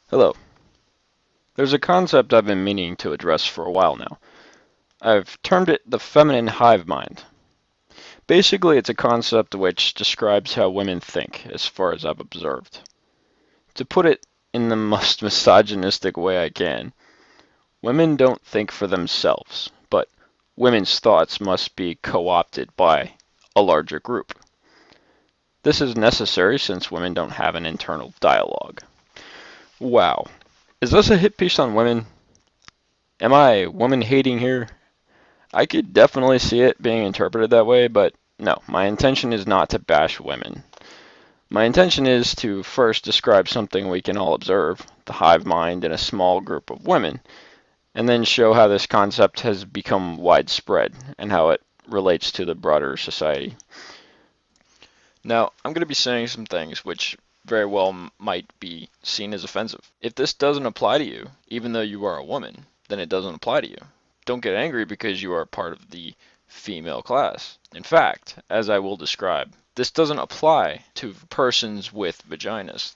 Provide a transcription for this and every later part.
Hello. There's a concept I've been meaning to address for a while now. I've termed it the feminine hive mind. Basically, it's a concept which describes how women think, as far as I've observed. To put it in the most misogynistic way I can, women don't think for themselves, but women's thoughts must be co-opted by a larger group. This is necessary since women don't have an internal dialogue. Wow. Is this a hit piece on women? Am I woman hating here? I could definitely see it being interpreted that way, but no, my intention is not to bash women. My intention is to first describe something we can all observe, the hive mind in a small group of women, and then show how this concept has become widespread and how it relates to the broader society. Now, I'm going to be saying some things which very well might be seen as offensive. If this doesn't apply to you, even though you are a woman, then it doesn't apply to you. Don't get angry because you are part of the female class. In fact, as I will describe, this doesn't apply to persons with vaginas.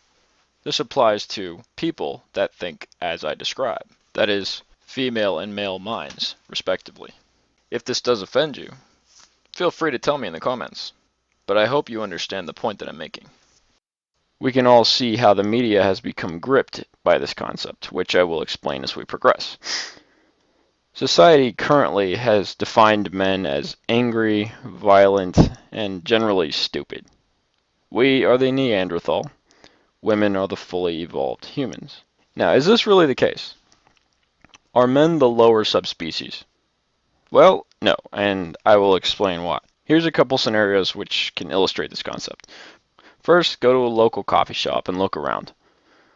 This applies to people that think as I describe. That is, female and male minds, respectively. If this does offend you, feel free to tell me in the comments. But I hope you understand the point that I'm making. We can all see how the media has become gripped by this concept, which I will explain as we progress. Society currently has defined men as angry, violent, and generally stupid. We are the Neanderthal. Women are the fully evolved humans. Now, is this really the case? Are men the lower subspecies? Well, no, and I will explain why. Here's a couple scenarios which can illustrate this concept. First, go to a local coffee shop and look around.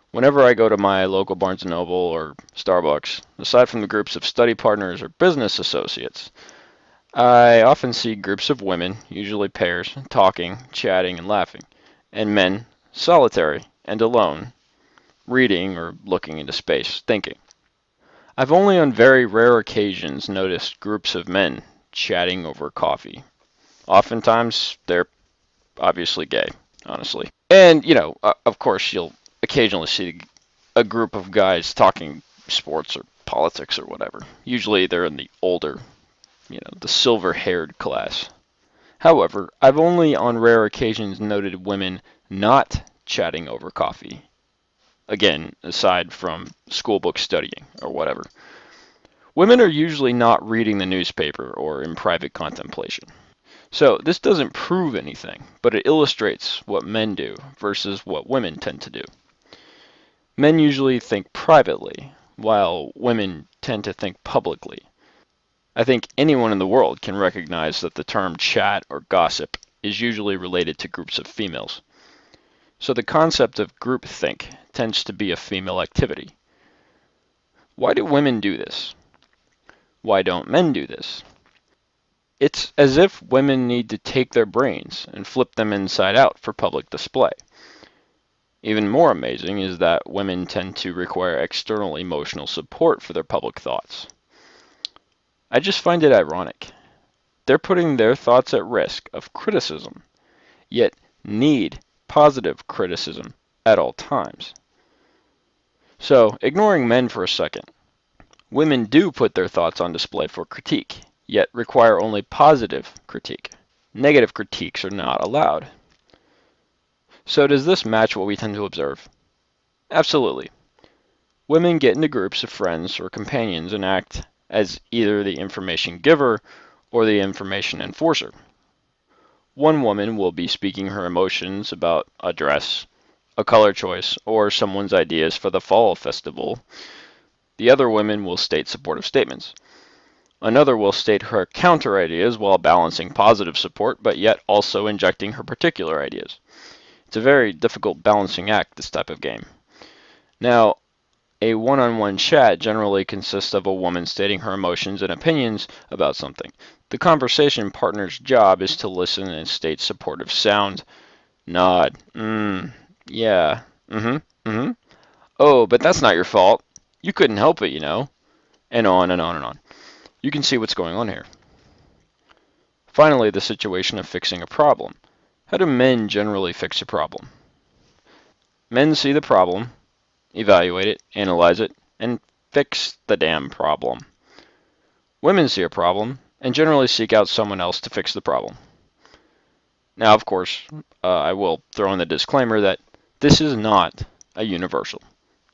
Whenever I go to my local Barnes & Noble or Starbucks, aside from the groups of study partners or business associates, I often see groups of women, usually pairs, talking, chatting, and laughing, and men, solitary and alone, reading or looking into space, thinking. I've only on very rare occasions noticed groups of men chatting over coffee. Oftentimes, they're obviously gay, honestly. And, of course, you'll occasionally see a group of guys talking sports or politics or whatever. Usually they're in the older, the silver-haired class. However, I've only on rare occasions noted women not chatting over coffee. Again, aside from schoolbook studying or whatever. Women are usually not reading the newspaper or in private contemplation. So this doesn't prove anything, but it illustrates what men do versus what women tend to do. Men usually think privately, while women tend to think publicly. I think anyone in the world can recognize that the term chat or gossip is usually related to groups of females. So the concept of groupthink tends to be a female activity. Why do women do this? Why don't men do this? It's as if women need to take their brains and flip them inside out for public display. Even more amazing is that women tend to require external emotional support for their public thoughts. I just find it ironic. They're putting their thoughts at risk of criticism, yet need positive criticism at all times. So, ignoring men for a second, women do put their thoughts on display for critique, yet require only positive critique. Negative critiques are not allowed. So does this match what we tend to observe? Absolutely. Women get into groups of friends or companions and act as either the information giver or the information enforcer. One woman will be speaking her emotions about a dress, a color choice, or someone's ideas for the fall festival. The other woman will state supportive statements. Another will state her counter ideas while balancing positive support, but yet also injecting her particular ideas. It's a very difficult balancing act, this type of game. Now, a one-on-one chat generally consists of a woman stating her emotions and opinions about something. The conversation partner's job is to listen and state supportive sound, nod, yeah, oh, but that's not your fault. You couldn't help it, and on and on and on. You can see what's going on here. Finally, the situation of fixing a problem. How do men generally fix a problem? Men see the problem, evaluate it, analyze it, and fix the damn problem. Women see a problem and generally seek out someone else to fix the problem. Now, of course, I will throw in the disclaimer that this is not a universal.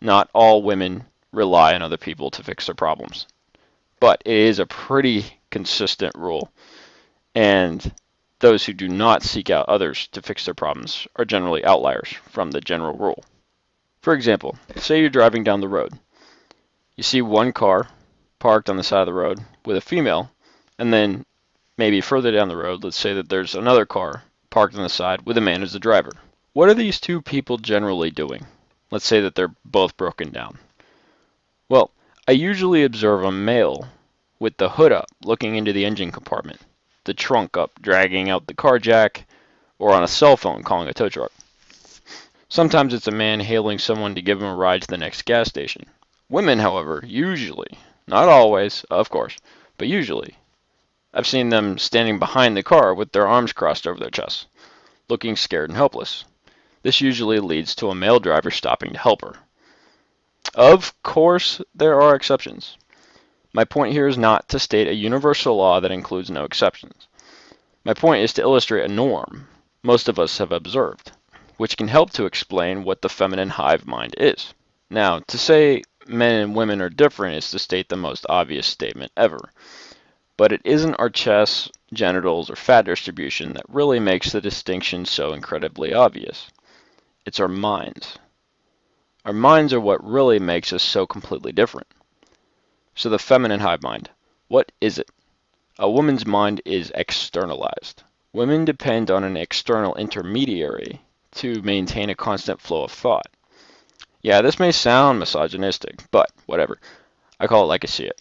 Not all women rely on other people to fix their problems. But it is a pretty consistent rule, and those who do not seek out others to fix their problems are generally outliers from the general rule. For example, say you're driving down the road. You see one car parked on the side of the road with a female, and then maybe further down the road, let's say that there's another car parked on the side with a man as the driver. What are these two people generally doing? Let's say that they're both broken down. Well, I usually observe a male with the hood up looking into the engine compartment, the trunk up dragging out the car jack, or on a cell phone calling a tow truck. Sometimes it's a man hailing someone to give him a ride to the next gas station. Women, however, usually, not always, of course, but usually, I've seen them standing behind the car with their arms crossed over their chests, looking scared and helpless. This usually leads to a male driver stopping to help her. Of course, there are exceptions. My point here is not to state a universal law that includes no exceptions. My point is to illustrate a norm most of us have observed, which can help to explain what the feminine hive mind is. Now, to say men and women are different is to state the most obvious statement ever. But it isn't our chests, genitals, or fat distribution that really makes the distinction so incredibly obvious. It's our minds. Our minds are what really makes us so completely different. So the feminine hive mind, what is it? A woman's mind is externalized. Women depend on an external intermediary to maintain a constant flow of thought. Yeah, this may sound misogynistic, but whatever. I call it like I see it.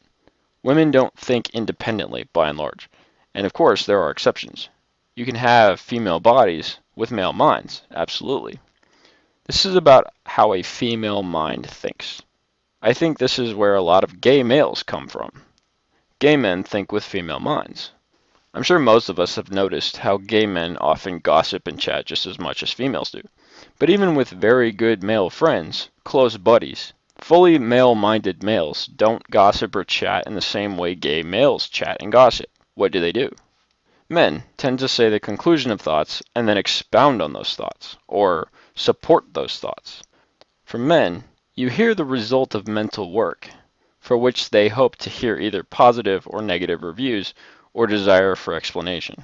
Women don't think independently, by and large. And of course, there are exceptions. You can have female bodies with male minds, absolutely. This is about how a female mind thinks. I think this is where a lot of gay males come from. Gay men think with female minds. I'm sure most of us have noticed how gay men often gossip and chat just as much as females do. But even with very good male friends, close buddies, fully male-minded males don't gossip or chat in the same way gay males chat and gossip. What do? Men tend to say the conclusion of thoughts and then expound on those thoughts, or support those thoughts. For men, you hear the result of mental work, for which they hope to hear either positive or negative reviews or desire for explanation.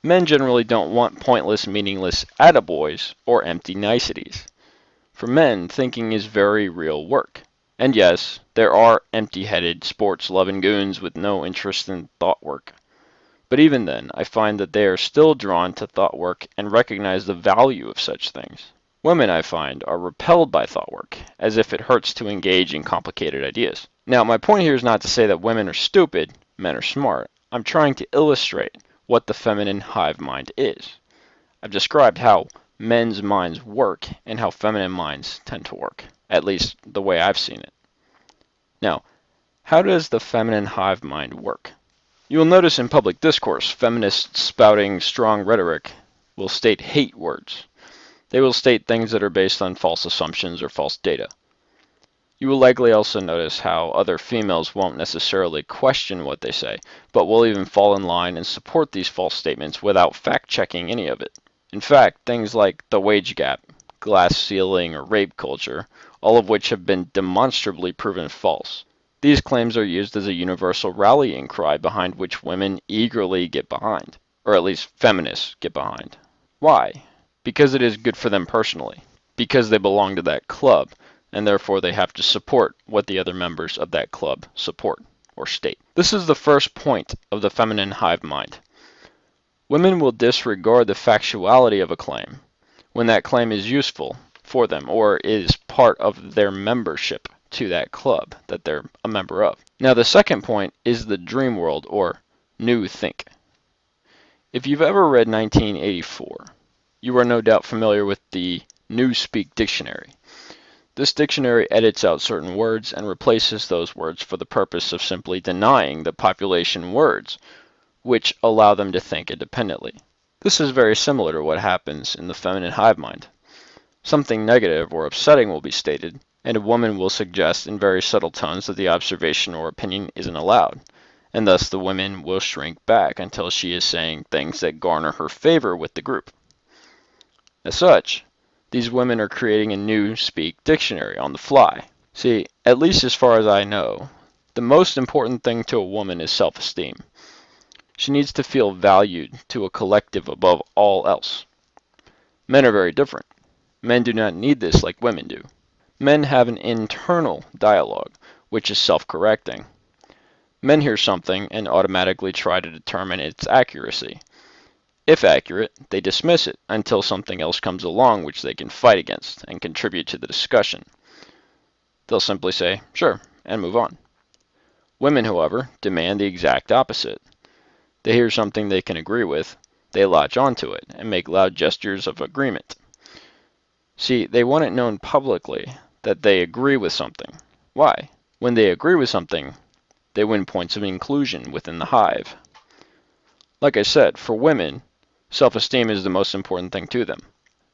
Men generally don't want pointless, meaningless attaboys or empty niceties. For men, thinking is very real work. And yes, there are empty-headed, sports-loving goons with no interest in thought work. But even then, I find that they are still drawn to thought work and recognize the value of such things. Women, I find, are repelled by thought work, as if it hurts to engage in complicated ideas. Now, my point here is not to say that women are stupid, men are smart. I'm trying to illustrate what the feminine hive mind is. I've described how men's minds work and how feminine minds tend to work, at least the way I've seen it. Now, how does the feminine hive mind work? You will notice in public discourse, feminists spouting strong rhetoric will state hate words. They will state things that are based on false assumptions or false data. You will likely also notice how other females won't necessarily question what they say, but will even fall in line and support these false statements without fact-checking any of it. In fact, things like the wage gap, glass ceiling, or rape culture, all of which have been demonstrably proven false. These claims are used as a universal rallying cry behind which women eagerly get behind, or at least feminists get behind. Why? Because it is good for them personally, because they belong to that club, and therefore they have to support what the other members of that club support or state. This is the first point of the feminine hive mind. Women will disregard the factuality of a claim when that claim is useful for them or is part of their membership to that club that they're a member of. Now the second point is the dream world or new think. If you've ever read 1984, you are no doubt familiar with the Newspeak dictionary. This dictionary edits out certain words and replaces those words for the purpose of simply denying the population words, which allow them to think independently. This is very similar to what happens in the feminine hive mind. Something negative or upsetting will be stated, and a woman will suggest in very subtle tones that the observation or opinion isn't allowed, and thus the woman will shrink back until she is saying things that garner her favor with the group. As such, these women are creating a new speak dictionary on the fly. See, at least as far as I know, the most important thing to a woman is self-esteem. She needs to feel valued to a collective above all else. Men are very different. Men do not need this like women do. Men have an internal dialogue, which is self-correcting. Men hear something and automatically try to determine its accuracy. If accurate, they dismiss it until something else comes along which they can fight against and contribute to the discussion. They'll simply say, sure, and move on. Women, however, demand the exact opposite. They hear something they can agree with, they latch onto it, and make loud gestures of agreement. See, they want it known publicly that they agree with something. Why? When they agree with something, they win points of inclusion within the hive. Like I said, for women, self-esteem is the most important thing to them.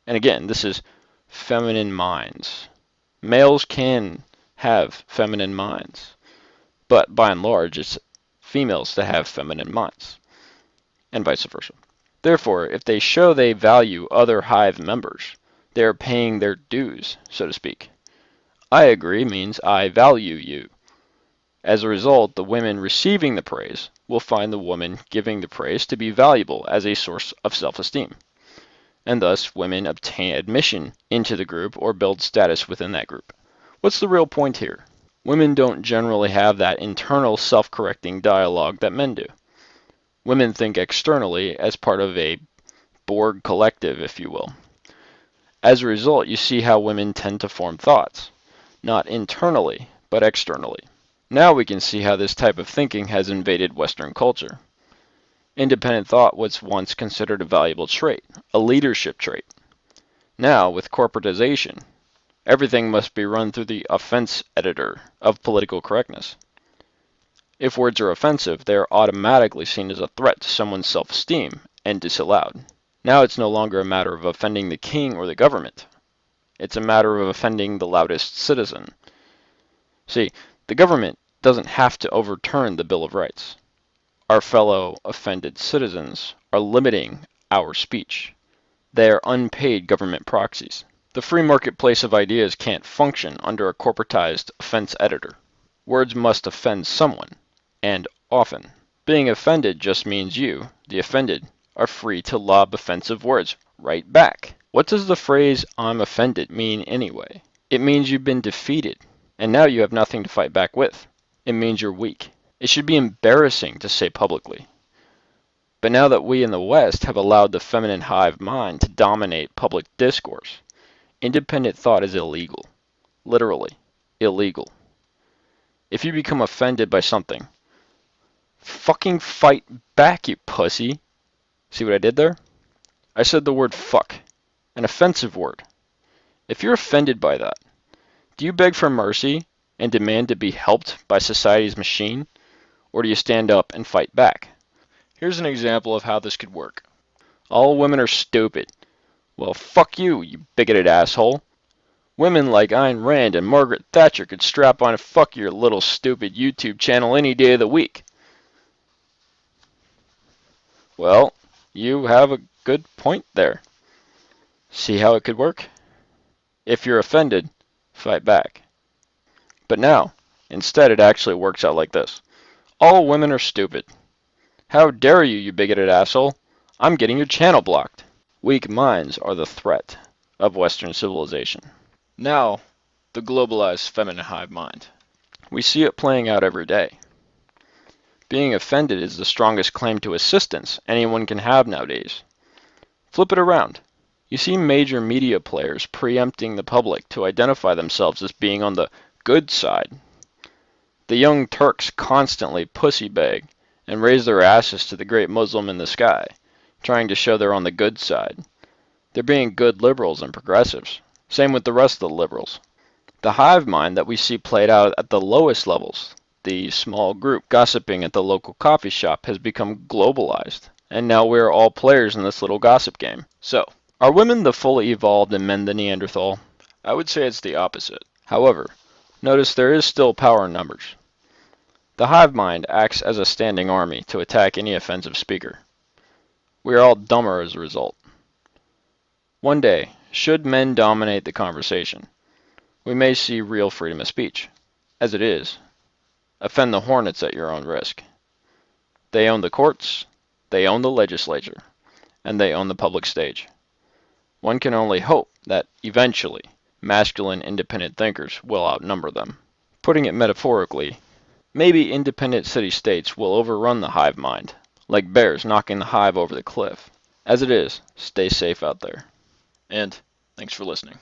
And again, this is feminine minds. Males can have feminine minds, but by and large, it's females that have feminine minds, and vice versa. Therefore, if they show they value other hive members, they are paying their dues, so to speak. I agree means I value you. As a result, the women receiving the praise will find the woman giving the praise to be valuable as a source of self-esteem, and thus women obtain admission into the group or build status within that group. What's the real point here? Women don't generally have that internal self-correcting dialogue that men do. Women think externally as part of a Borg collective, if you will. As a result, you see how women tend to form thoughts, not internally, but externally. Now we can see how this type of thinking has invaded Western culture. Independent thought was once considered a valuable trait, a leadership trait. Now, with corporatization, everything must be run through the offense editor of political correctness. If words are offensive, they are automatically seen as a threat to someone's self-esteem and disallowed. Now it's no longer a matter of offending the king or the government. It's a matter of offending the loudest citizen. See, the government doesn't have to overturn the Bill of Rights. Our fellow offended citizens are limiting our speech. They are unpaid government proxies. The free marketplace of ideas can't function under a corporatized offense editor. Words must offend someone, and often. Being offended just means you, the offended, are free to lob offensive words right back. What does the phrase, "I'm offended," mean anyway? It means you've been defeated, and now you have nothing to fight back with. It means you're weak. It should be embarrassing to say publicly. But now that we in the West have allowed the feminine hive mind to dominate public discourse, independent thought is illegal. Literally, illegal. If you become offended by something, fucking fight back, you pussy. See what I did there? I said the word fuck, an offensive word. If you're offended by that, do you beg for mercy and demand to be helped by society's machine, or do you stand up and fight back? Here's an example of how this could work. All women are stupid. Well, fuck you, you bigoted asshole. Women like Ayn Rand and Margaret Thatcher could strap on a fuck your little stupid YouTube channel any day of the week. Well, you have a good point there. See how it could work? If you're offended, fight back. But now, instead it actually works out like this. All women are stupid. How dare you, you bigoted asshole? I'm getting your channel blocked. Weak minds are the threat of Western civilization. Now, the globalized feminine hive mind. We see it playing out every day. Being offended is the strongest claim to assistance anyone can have nowadays. Flip it around. You see major media players preempting the public to identify themselves as being on the good side. The young Turks constantly pussy beg and raise their asses to the great Muslim in the sky, trying to show they're on the good side. They're being good liberals and progressives. Same with the rest of the liberals. The hive mind that we see played out at the lowest levels, the small group gossiping at the local coffee shop, has become globalized, and now we're all players in this little gossip game. So, are women the fully evolved and men the Neanderthal? I would say it's the opposite. However, notice there is still power in numbers. The hive mind acts as a standing army to attack any offensive speaker. We are all dumber as a result. One day, should men dominate the conversation, we may see real freedom of speech. As it is, offend the hornets at your own risk. They own the courts, they own the legislature, and they own the public stage. One can only hope that, eventually, masculine independent thinkers will outnumber them. Putting it metaphorically, maybe independent city-states will overrun the hive mind, like bears knocking the hive over the cliff. As it is, stay safe out there. And thanks for listening.